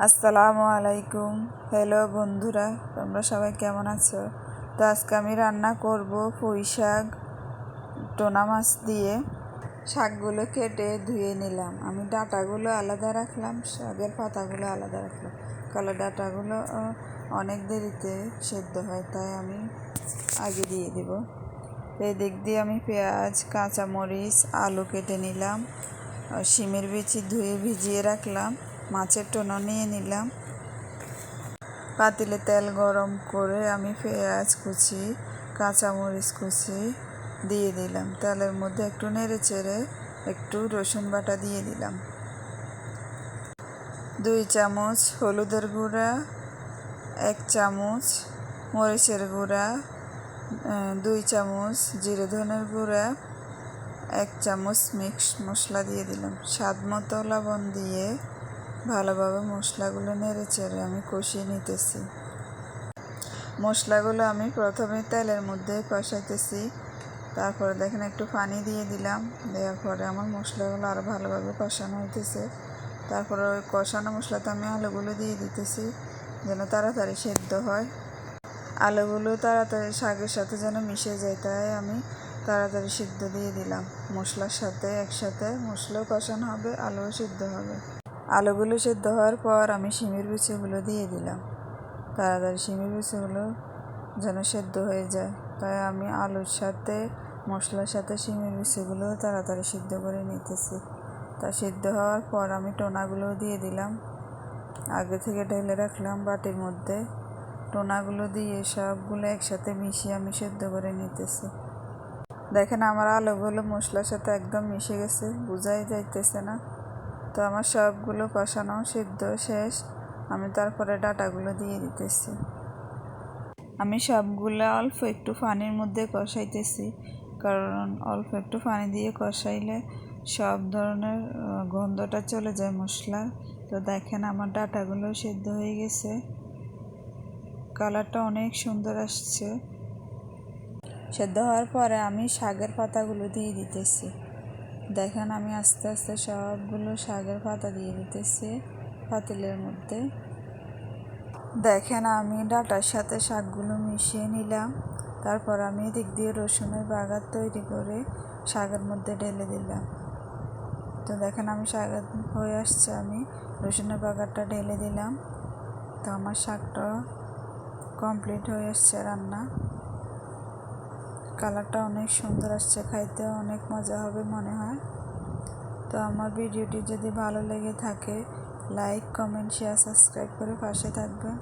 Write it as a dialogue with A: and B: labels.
A: আসসালামু আলাইকুম। হ্যালো বন্ধুরা, তোমরা সবাই কেমন আছো? তো আজকে আমি রান্না করব পুঁই শাক টোনা মাছ দিয়ে। শাকগুলো কেটে ধুয়ে নিলাম। আমি ডাঁটাগুলো আলাদা রাখলাম, শাকের পাতাগুলো আলাদা রাখলাম। কালো ডাঁটাগুলো অনেক দেরিতে সেদ্ধ হয়, তাই আমি আগে দিয়ে দেব। এদিক দিয়ে আমি পেঁয়াজ, কাঁচামরিচ, আলু কেটে নিলাম। শিমের বিচি ধুয়ে ভিজিয়ে রাখলাম। মাছের টোনা নিয়ে নিলাম। পাতিলে তেল গরম করে আমি পেঁয়াজ কুচি, কাঁচামরিচ কুচি দিয়ে দিলাম। তেলের মধ্যে একটু নেড়ে চেড়ে একটু রসুন বাটা দিয়ে দিলাম। 2 চামচ হলুদের গুঁড়া, 1 চামচ মরিচের গুঁড়া, 2 চামচ জিরে ধনের গুঁড়া, 1 চামচ মিক্স মশলা দিয়ে দিলাম। স্বাদ মতো লবণ দিয়ে ভালোভাবে মশলাগুলো নেড়ে চেড়ে আমি কষিয়ে নিতেছি। মশলাগুলো আমি প্রথমে তেলের মধ্যে কষাইতেছি, তারপরে দেখেন একটু পানি দিয়ে দিলাম। দেওয়ার পরে আমার মশলাগুলো আরও ভালোভাবে কষানো হইতেছে। তারপরে ওই কষানো মশলাতে আমি আলুগুলো দিয়ে দিতেছি যেন তাড়াতাড়ি সেদ্ধ হয়। আলুগুলো তাড়াতাড়ি শাকের সাথে যেন মিশে যায়, তাই আমি তাড়াতাড়ি সিদ্ধ দিয়ে দিলাম। মশলার সাথে একসাথে মশলাও কষানো হবে, আলুও সিদ্ধ হবে। আলুগুলো সিদ্ধ হওয়ার পর আমি শিমের বিচিগুলো দিয়ে দিলাম। তাড়াতাড়ি শিমের বিচিগুলো যেন সেদ্ধ হয়ে যায়, তাই আমি আলুর সাথে মশলার সাথে শিমের বিচিগুলো তাড়াতাড়ি সিদ্ধ করে নিতেছি। তা সিদ্ধ হওয়ার পর আমি টোনাগুলো দিয়ে দিলাম। আগে থেকে ঢেলে রাখলাম বাটির মধ্যে। টোনাগুলো দিয়ে সবগুলো একসাথে মিশিয়ে আমি সেদ্ধ করে নিতেছি। দেখেন আমার আলুগুলো মশলার সাথে একদম মিশে গেছে, বোঝাই যাইতেছে না। তো আমার সবগুলো কষানো সিদ্ধ শেষ। আমি তারপরে ডাঁটাগুলো দিয়ে দিতেছি। আমি সবগুলো অল্প একটু পানির মধ্যে কষাইতেছি, কারণ অল্প একটু পানি দিয়ে কষাইলে সব ধরনের গন্ধটা চলে যায় মশলার। তো দেখেন আমার ডাঁটাগুলো সিদ্ধ হয়ে গেছে, কালারটা অনেক সুন্দর আসছে। সেদ্ধ হওয়ার পরে আমি শাকের পাতাগুলো দিয়ে দিতেছি। দেখেন আমি আস্তে আস্তে সবগুলো শাকের পাতা দিয়ে দিতেছি পাতিলের মধ্যে। দেখেন আমি ডাঁটার সাথে শাকগুলো মিশিয়ে নিলাম। তারপর আমি এদিক দিয়ে রসুনের বাগার তৈরি করে শাকের মধ্যে ঢেলে দিলাম। তো দেখেন আমি শাক হয়ে আসছে, আমি রসুনের বাগারটা ঢেলে দিলাম। তো আমার শাকটা কমপ্লিট হয়ে আসছে রান্না। কালারটা অনেক সুন্দর আসছে, খাইতে অনেক মজা হবে মনে হয়। তো আমার ভিডিওটি যদি ভালো লেগে থাকে লাইক, কমেন্ট, শেয়ার, সাবস্ক্রাইব করে পাশে থাকবেন।